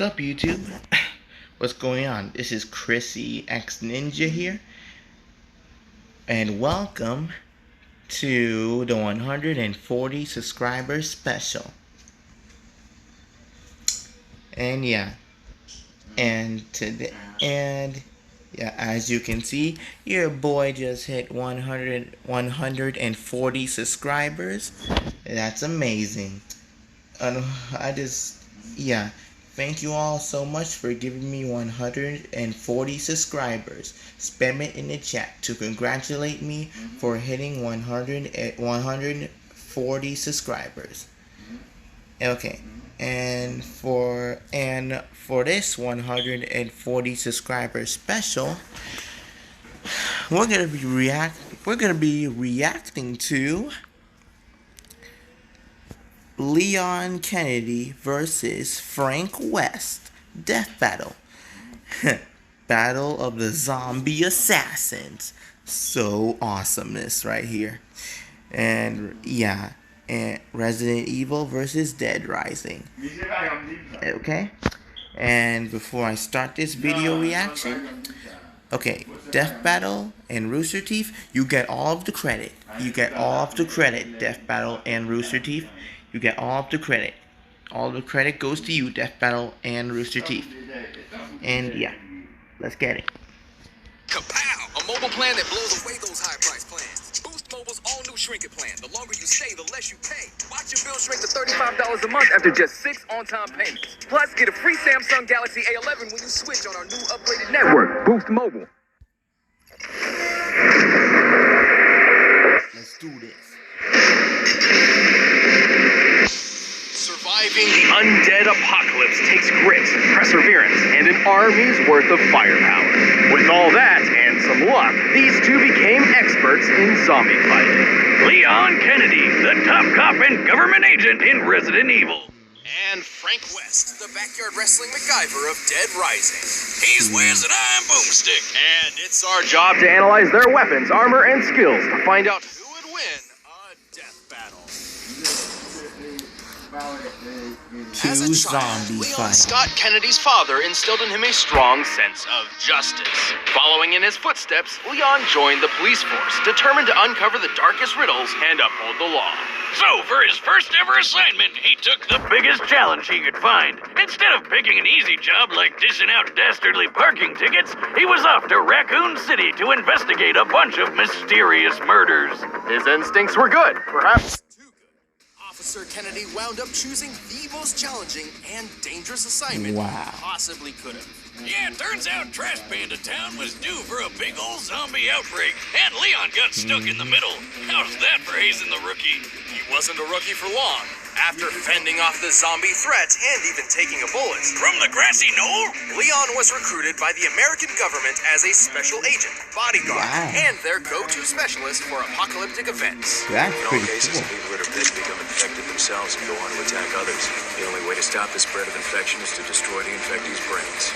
What's up, YouTube? What's going on? This is Chrissy X Ninja here, and welcome to the 140 subscribers special. And as you can see, your boy just hit 140 subscribers. That's amazing. Thank you all so much for giving me 140 subscribers. Spam it in the chat to congratulate me for hitting 140 subscribers. Okay, and for this 140 subscribers special, we're gonna be reacting to Leon Kennedy versus Frank West death battle. Battle of the zombie assassins. So awesomeness right here. And Resident Evil versus Dead Rising. Okay. And before I start this video reaction, okay, Death Battle and Roosterteeth, you get all of the credit. Death Battle and Roosterteeth. You get all of the credit. All the credit goes to you, Death Battle and Roosterteeth. And let's get it. Kapow! A mobile plan that blows away those high-price plans. Boost Mobile's all-new Shrink It plan. The longer you stay, the less you pay. Watch your bill shrink to $35 a month after just 6 on-time payments. Plus, get a free Samsung Galaxy A11 when you switch on our new upgraded network, Boost Mobile. Let's do this. Surviving the undead apocalypse takes grit, perseverance, and an army's worth of firepower. With all that and some luck, these two became experts in zombie fighting. Leon Kennedy, the top cop and government agent in Resident Evil. And Frank West, the backyard wrestling MacGyver of Dead Rising. He's Wiz and I'm Boomstick. And it's our job to analyze their weapons, armor, and skills to find out who would win a death battle. As a child, Leon Scott Kennedy's father instilled in him a strong sense of justice. Following in his footsteps, Leon joined the police force, determined to uncover the darkest riddles and uphold the law. So, for his first ever assignment, he took the biggest challenge he could find. Instead of picking an easy job like dishing out dastardly parking tickets, he was off to Raccoon City to investigate a bunch of mysterious murders. His instincts were good, perhaps too good. Officer Kennedy wound up choosing the most challenging and dangerous assignment he possibly could have. Yeah, turns out Trash Panda Town was due for a big old zombie outbreak, and Leon got stuck in the middle. How's that for hazing the rookie? He wasn't a rookie for long. After fending off the zombie threat and even taking a bullet From the grassy knoll? Leon was recruited by the American government as a special agent, bodyguard, and their go-to specialist for apocalyptic events. That's In all pretty cases, cool. people that are bit become infected themselves and go on to attack others. The only way to stop the spread of infection is to destroy the infectee's brains.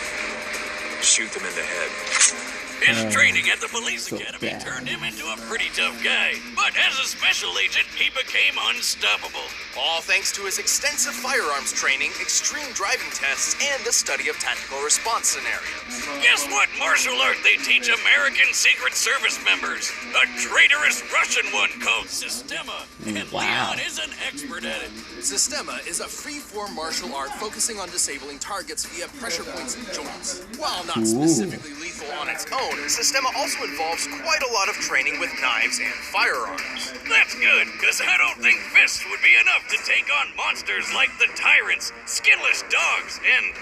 Shoot them in the head. His training at the police academy bad. turned him into a pretty tough guy. But as a special agent, he became unstoppable. All thanks to his extensive firearms training, extreme driving tests, and the study of tactical response scenarios. Guess what martial art they teach American Secret Service members? A traitorous Russian one called Sistema. And Leon is an expert at it. Sistema is a free-form martial art focusing on disabling targets via pressure points and joints. While not specifically lethal on its own, Sistema also involves quite a lot of training with knives and firearms. That's good, because I don't think fists would be enough to take on monsters like the Tyrants, Skinless Dogs, and...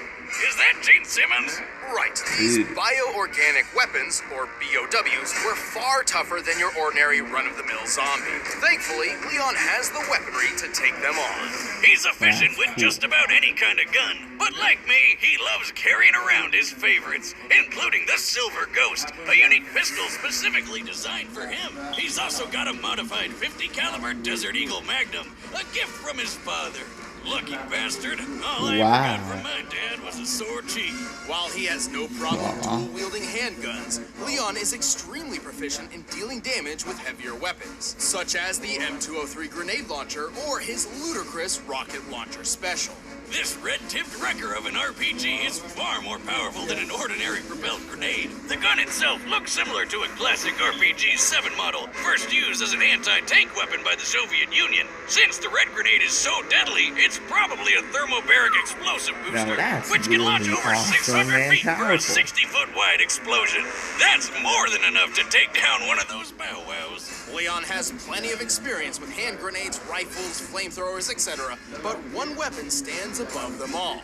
is that Gene Simmons? Right. These bioorganic weapons, or BOWs, were far tougher than your ordinary run-of-the-mill zombie. Thankfully, Leon has the weaponry to take them on. He's efficient with just about any kind of gun. But like me, he loves carrying around his favorites, including the Silver Ghost, a unique pistol specifically designed for him. He's also got a modified 50 caliber Desert Eagle Magnum, a gift from his father. Lucky bastard. All I ever got from my dad was a sore cheek. While he has no problem dual-wielding handguns, Leon is extremely proficient in dealing damage with heavier weapons, such as the M203 grenade launcher or his ludicrous rocket launcher special. This red-tipped wrecker of an RPG is far more powerful than an ordinary propelled grenade. The gun itself looks similar to a classic RPG-7 model, first used as an anti-tank weapon by the Soviet Union. Since the red grenade is so deadly, it's probably a thermobaric explosive booster, which can launch over 600 feet for a 60-foot wide explosion. That's more than enough to take down one of those bow wows. Leon has plenty of experience with hand grenades, rifles, flamethrowers, etc., but one weapon stands above them all.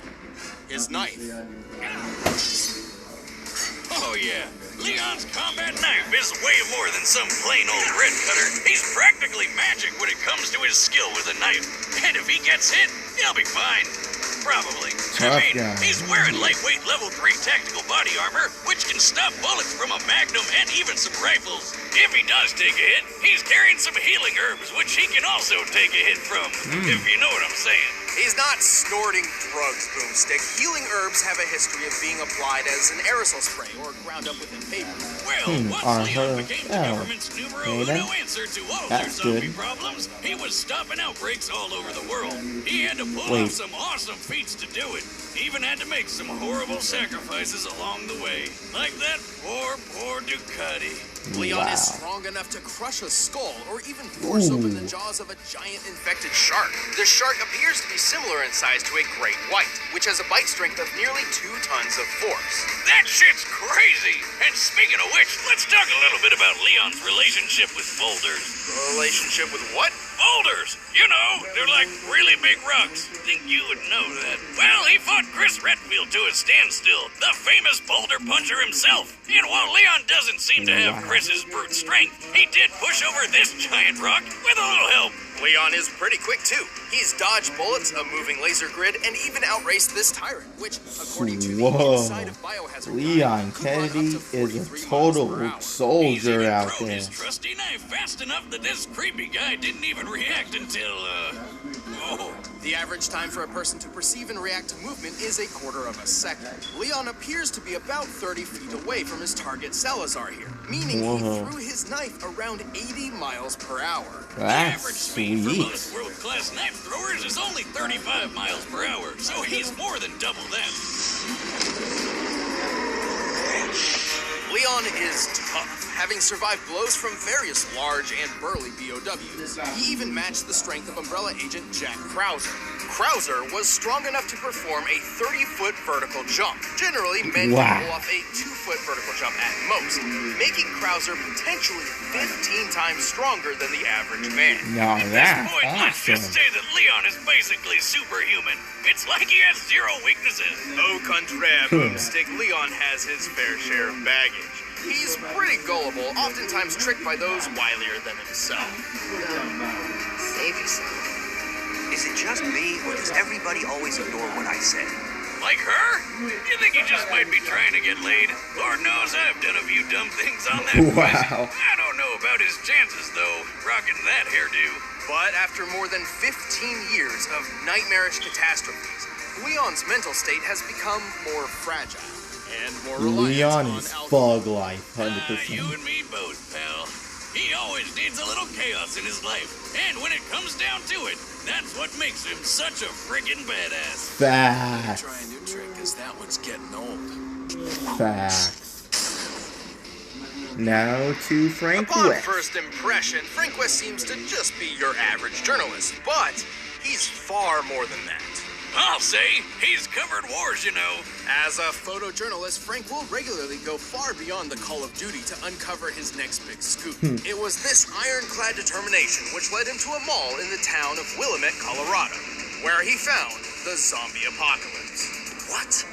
His knife. Oh yeah, Leon's combat knife is way more than some plain old red cutter. He's practically magic when it comes to his skill with a knife. And if he gets hit, he'll be fine. Probably. He's wearing lightweight level 3 tactical body armor, which can stop bullets from a magnum and even some rifles. If he does take a hit, he's carrying some healing herbs, which he can also take a hit from, if you know what I'm saying. He's not snorting drugs, Boomstick. Healing herbs have a history of being applied as an aerosol spray or ground up within paper. Well, once Leon became the government's numero uno answer to all their zombie problems, he was stopping outbreaks all over the world. He had to pull off some awesome feats to do it. He even had to make some horrible sacrifices along the way. Like that poor Ducati. Leon is strong enough to crush a skull or even force open the jaws of a giant infected shark. The shark appears to be similar in size to a great white, which has a bite strength of nearly 2 tons of force. That shit's crazy! And speaking of which, let's talk a little bit about Leon's relationship with boulders. Relationship with what? Boulders! You know, they're like really big rocks. Think you would know that. Well, he fought Chris Redfield to a standstill, the famous boulder puncher himself. And while Leon doesn't seem to have Chris's brute strength, he did push over this giant rock with a little help. Leon is pretty quick too. He's dodged bullets, a moving laser grid, and even outraced this tyrant, which, according to the inside of Biohazard, Leon Kennedy is a total soldier out there. His trusty knife fast enough that this creepy guy didn't even react until, The average time for a person to perceive and react to movement is 1/4 of a second. Leon appears to be about 30 feet away from his target Salazar here, meaning he threw his knife around 80 miles per hour. The average speed for most world-class knife throwers is only 35 miles per hour, so he's more than double that. Leon is tough, having survived blows from various large and burly BOWs. He even matched the strength of Umbrella agent Jack Krauser. Krauser was strong enough to perform a 30-foot vertical jump. Generally, men can pull off a 2-foot vertical jump at most, making Krauser potentially 15 times stronger than the average man. At this point, let's just say that Leon is basically superhuman. It's like he has 0 weaknesses. Au contraire, Boomstick, Leon has his fair share of baggage. He's pretty gullible, oftentimes tricked by those wilier than himself. Save yourself. Is it just me, or does everybody always ignore what I say? Like her? You think he just might be trying to get laid? Lord knows I've done a few dumb things on that quest. I don't know about his chances, though, rocking that hairdo. But after more than 15 years of nightmarish catastrophes, Leon's mental state has become more fragile and more reliant Leon on is fug life, 100%. You and me both, pal. He always needs a little chaos in his life, and when it comes down to it, that's what makes him such a friggin' badass. Facts. Try a new trick, cause that one's getting old. Facts. Now to Frank Upon West. first impression, Frank West seems to just be your average journalist, but he's far more than that. I'll say, he's covered wars, you know. As a photojournalist, Frank will regularly go far beyond the call of duty to uncover his next big scoop. It was this ironclad determination which led him to a mall in the town of Willamette, Colorado, where he found the zombie apocalypse. What?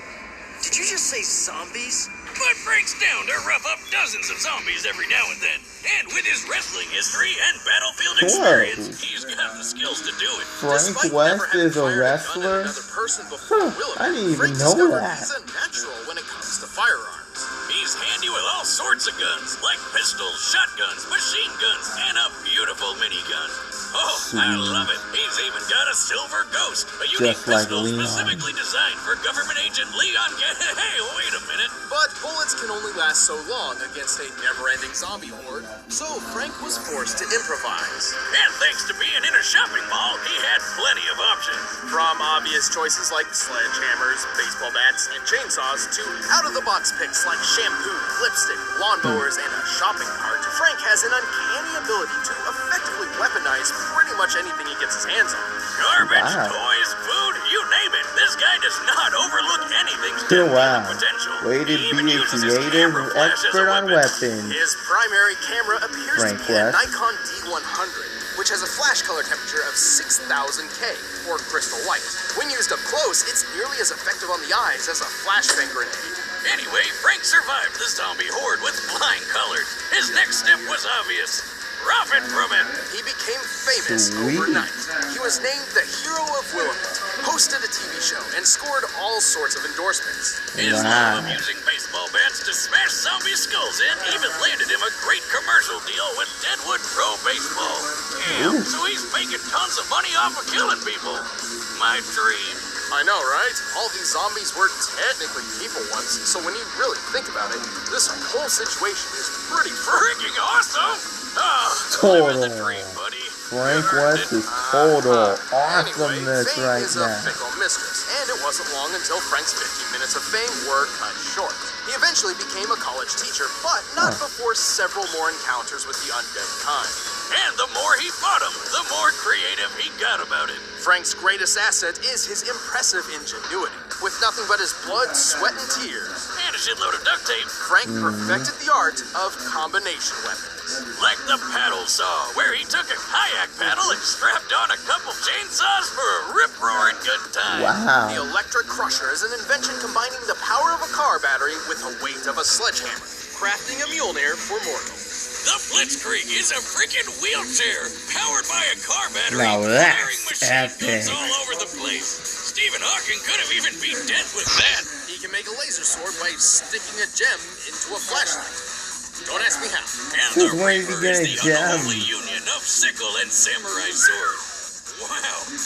Did you just say zombies? But Frank's down to rough up dozens of zombies every now and then. And with his wrestling history and battlefield experience, he's got the skills to do it. Frank West is a wrestler? I didn't even know that. He's a natural when it comes to firearms. He's handy with all sorts of guns, like pistols, shotguns, machine guns, and a beautiful minigun. Oh, I love it. He's even got a silver ghost, a unique pistol specifically designed for government agent Leon. Hey, wait a minute. But bullets can only last so long against a never-ending zombie horde, so Frank was forced to improvise. And thanks to being in a shopping mall, he had plenty of options. From obvious choices like sledgehammers, baseball bats, and chainsaws to out-of-the-box picks like shampoo, lipstick, lawnmowers, and a shopping cart, Frank has an uncanny ability to effectively weaponize pretty much anything he gets his hands on. Garbage, toys, food, you name it. This guy does not overlook anything's Wow. potential. Way to He even be a uses his creative camera flash as a expert on weapon. weapons. His primary camera appears Frank to be a West. Nikon D100, which has a flash color temperature of 6000 K, or crystal white. When used up close, it's nearly as effective on the eyes as a flashbanger in heat. Anyway, Frank survived the zombie horde with flying colors. His next step was obvious. Profit from it. He became famous Sweet. overnight. He was named the Hero of Willamette, hosted a TV show, and scored all sorts of endorsements. His Wow. love of using baseball bats to smash zombie skulls in even landed him a great commercial deal with Deadwood Pro Baseball. Damn, so he's making tons of money off of killing people. My dream. I know, right? All these zombies were technically people once, so when you really think about it, this whole situation is pretty Freaking awesome! Oh, living the dream, buddy. Frank West is total awesomeness fame right is a now. fickle mistress, and it wasn't long until Frank's 15 minutes of fame were cut short. He eventually became a college teacher, but not before several more encounters with the undead kind. And the more he fought him, the more creative he got about it. Frank's greatest asset is his impressive ingenuity. With nothing but his blood, sweat, and tears, And a shitload of duct tape. Frank perfected the art of combination weapons. Like the paddle saw, where he took a kayak paddle and strapped on a couple chainsaws for a rip-roaring good time. The Wow. electric crusher is an invention combining the power of a car battery with the weight of a sledgehammer, crafting a Mjolnir for mortals. The Blitzkrieg is a freaking wheelchair powered by a car battery, Now that's firing machine guns epic. all over the place. Stephen Hawking could have even beat death with that. He can make a laser sword by sticking a gem into a flashlight. Don't ask me how. And Since the when did he Reaper get a is the gem? unholy union of sickle and samurai sword. Wow,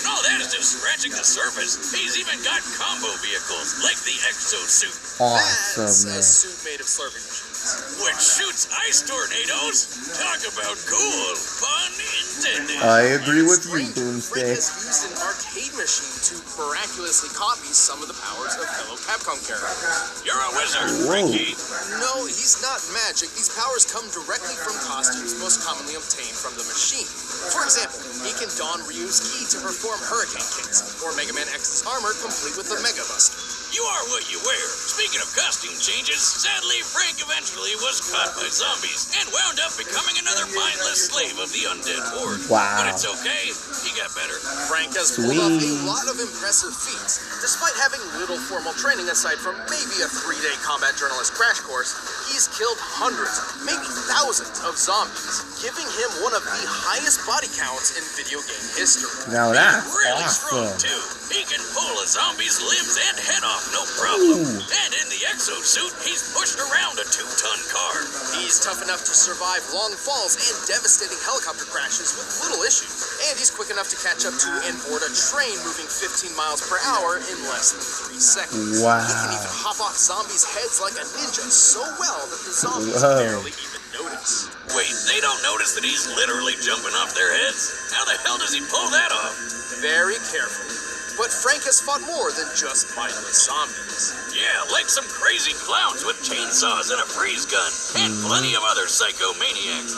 no, that is just scratching the surface. He's even got combo vehicles like the exosuit, That's a Awesomeness. suit made of slurping machines. which shoots ice tornadoes. Talk about cool, pun intended. I agree with you, Frank Boomstick. has used an arcade machine to miraculously copy some of the powers of fellow Capcom characters. You're a wizard, Whoa. Frankie. No, he's not magic. These powers come directly from costumes most commonly obtained from the machine. For example, he can don Ryu's ki to perform hurricane kicks, or Mega Man X's armor complete with the Mega Buster. You are what you wear. Speaking of costume changes, sadly, Frank eventually was caught by zombies and wound up becoming another mindless slave of the undead horde. Wow. But it's okay. He got better. Frank has pulled off a Sweet. lot of impressive feats. Despite having little formal training aside from maybe a 3-day combat journalist crash course, he's killed hundreds, maybe thousands of zombies, giving him one of the highest body counts in video game history. Now that's Really strong, awesome. too. He can pull a zombie's limbs and head off, no problem. Ooh. And in the exosuit, he's pushed around a 2-ton car. He's tough enough to survive long falls and devastating helicopter crashes with little issues. And he's quick enough to catch up to and board a train moving 15 miles per hour in less than 3 seconds. Wow. He can even hop off zombies' heads like a ninja so well that the zombies Whoa. barely even notice. Wait, they don't notice that he's literally jumping off their heads? How the hell does he pull that off? Very carefully. But Frank has fought more than just mindless zombies. Yeah, like some crazy clowns with chainsaws and a freeze gun, and plenty of other psychomaniacs.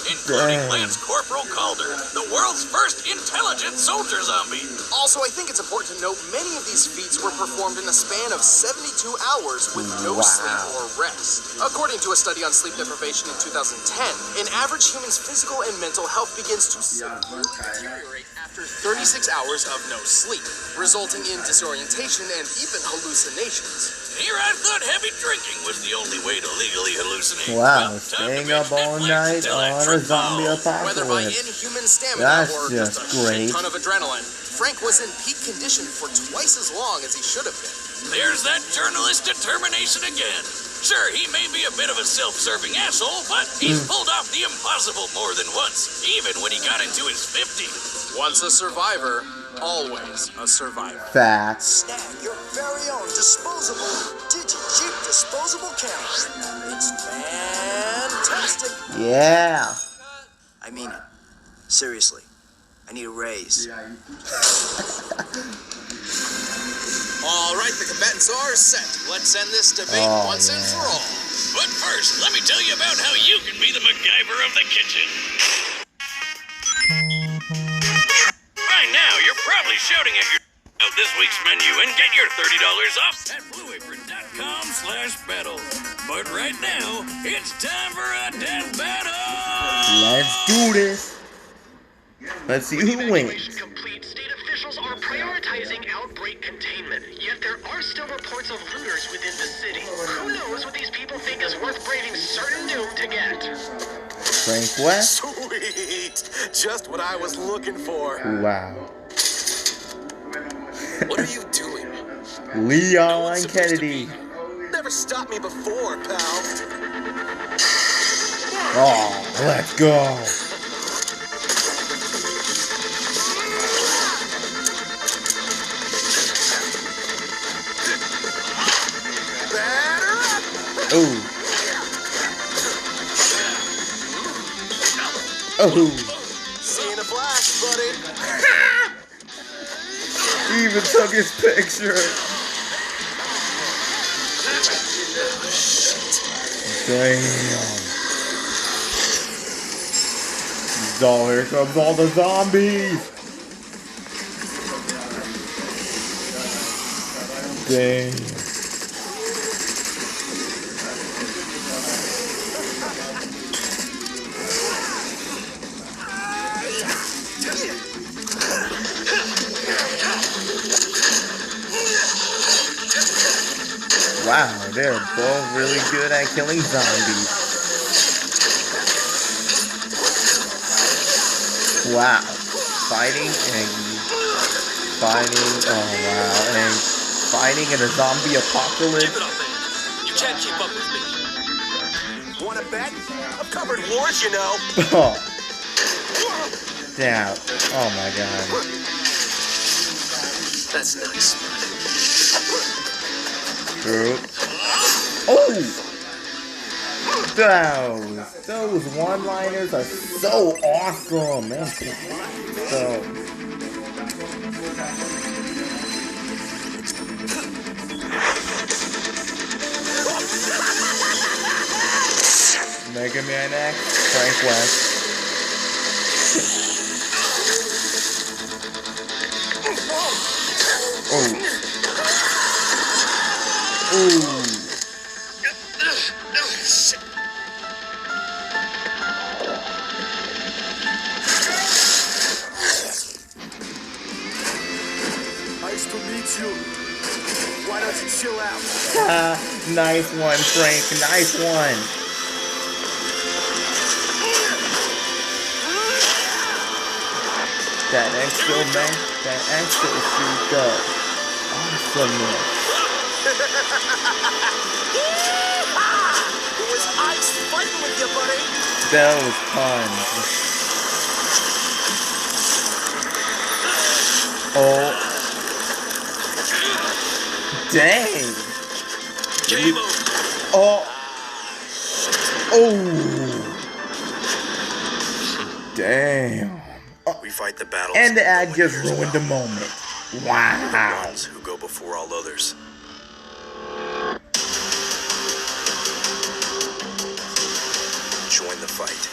Including Dang. Lance Corporal Calder, the world's first intelligent soldier zombie. Also, I think it's important to note many of these feats were performed in a span of 72 hours with no Wow. sleep or rest. According to a study on sleep deprivation in 2010, an average human's physical and mental health begins to severely deteriorate after 36 hours of no sleep, resulting in disorientation and even hallucinations. Here I thought heavy drinking was the only way to legally hallucinate. Wow, Well, time to staying binge up all Netflix night until I on a trip zombie balls. Whether by apocalypse. inhuman stamina That's or just just a great. shit ton of adrenaline, Frank was in peak condition for twice as long as he should have been. There's that journalist determination again. Sure, he may be a bit of a self-serving asshole, but he's pulled off the impossible more than once, even when he got into his 50s. Once a survivor, always a survivor. Facts. Snag your very own disposable vintage Jeep disposable camera. It's fantastic. Yeah. I mean it. Seriously. I need a raise. All right, the combatants are set. Let's end this debate once and for all. But first, let me tell you about how you can be the MacGyver of the kitchen. By now, you're probably shouting at your out this week's menu and get your $30 off at blueapron.com/battle. But right now, it's time for a death battle! Let's do this. Let's see who wins. Evacuation complete. State officials are prioritizing outbreak containment. Yet there are still reports of looters within the city. Who knows what these people think is worth braving certain doom to get? Frank West. Sweet. Just what I was looking for. Wow. What are you doing? Leon Kennedy. Never stopped me before, pal. Oh, let's go. Ooh. Oh. See you in a flash, buddy. He even took his picture. Damn. Oh, here comes all the zombies. Damn. Wow, they're both really good at killing zombies. Wow. Fighting, oh wow, and fighting in a zombie apocalypse. Keep it up, man. You can't keep up with me. Wanna bet? I've covered wars, you know. Oh. Damn. Oh my god. That's nice. Oh! Those one-liners are so awesome, man. So. Mega Man X, Frank West. Oh. Ooh. Nice to meet you. Why don't you chill out? Nice one, Frank. Nice one. That extra man, that extra shoot up. Awesomeness. It was ice fighting with you, buddy. Those puns. Oh. Dang. Game over. Oh. Oh. Damn. We fight the battles. And the ad no one just hears ruined the about. moment. The Wow. ones who go before all others. Join the fight.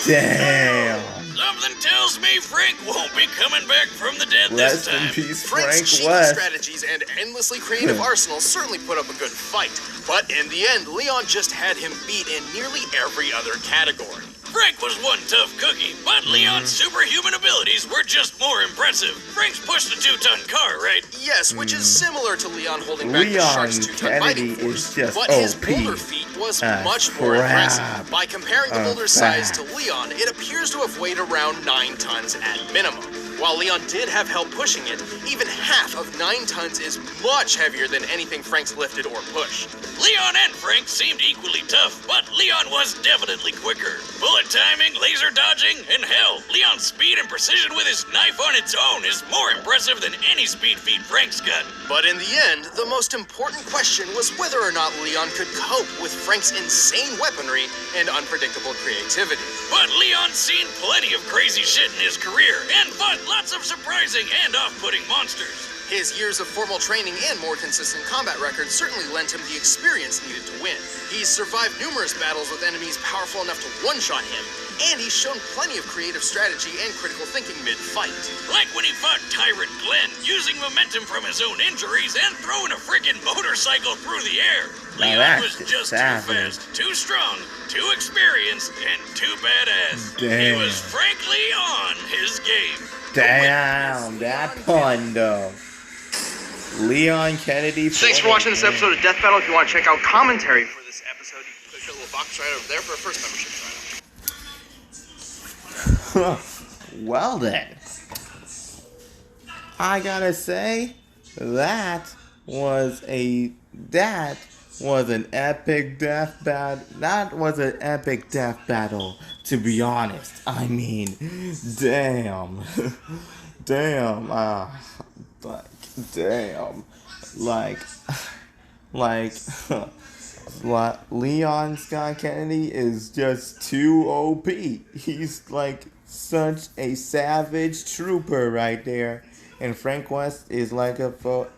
Damn. Something tells me Frank won't be coming back from the dead Rest this time. in peace, Frank's Frank cheeky West. strategies and endlessly creative arsenal certainly put up a good fight. But in the end, Leon just had him beat in nearly every other category. Frank was one tough cookie, but Leon's superhuman abilities were just more impressive. Frank's pushed a 2-ton car, right? Yes, which is similar to Leon holding back the Leon Shark's 2-ton Kennedy fighting force. is just But his OP. boulder feat was as much more crap. impressive. By comparing the Of boulder's size to fact. Leon, it appears to have weighed around 9 tons at minimum. While Leon did have help pushing it, even half of 9 tons is much heavier than anything Frank's lifted or pushed. Leon and Frank seemed equally tough, but Leon was definitely quicker. Bullet timing, laser dodging, and hell, Leon's speed and precision with his knife on its own is more impressive than any speed feat Frank's got. But in the end, the most important question was whether or not Leon could cope with Frank's insane weaponry and unpredictable creativity. But Leon's seen plenty of crazy shit in his career and fought lots of surprising and off-putting monsters. His years of formal training and more consistent combat records certainly lent him the experience needed to win. He's survived numerous battles with enemies powerful enough to one-shot him, and he's shown plenty of creative strategy and critical thinking mid-fight. Like when he fought Tyrant Glenn, using momentum from his own injuries and throwing a friggin' motorcycle through the air. Leon was just too fast, too strong, too experienced, and too badass. He was frankly on his game. Damn, that pun though. Leon Kennedy. Thanks for watching this episode of Death Battle. If you want to check out commentary for this episode, you can Push a little box right over there for a first membership sign-up. Well then, I gotta say that was an epic death battle. That was an epic death battle, to be honest. I mean, damn, damn, Leon Scott Kennedy is just too OP. He's like such a savage trooper right there, and Frank West is like a photo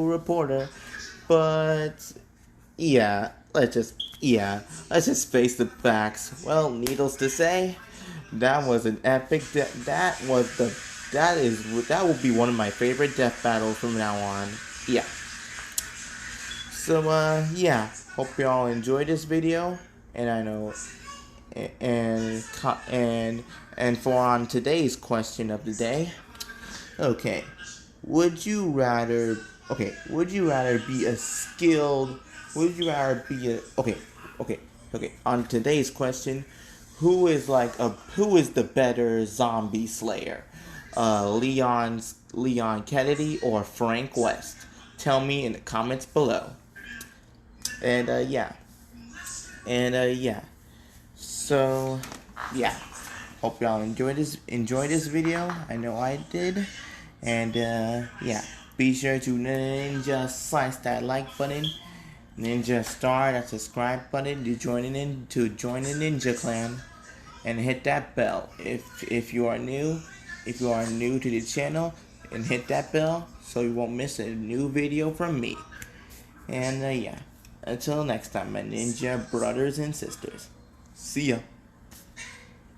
reporter. But yeah, let's just face the facts. Well, needless to say, that was an epic. That will be one of my favorite death battles from now on. Yeah. So yeah, hope y'all enjoyed this video, and I know, and for on today's question of the day. Okay, would you rather be a skilled? Would you rather be a okay? On today's question, who is the better zombie slayer? Leon Kennedy or Frank West? Tell me in the comments below. And yeah. So yeah. Hope y'all enjoyed this video. I know I did. And yeah. Be sure to ninja slice that like button. Ninja star that subscribe button to join the Ninja Clan. And hit that bell if you are new to the channel, and hit that bell so you won't miss a new video from me. And yeah, until next time, my ninja brothers and sisters. See ya.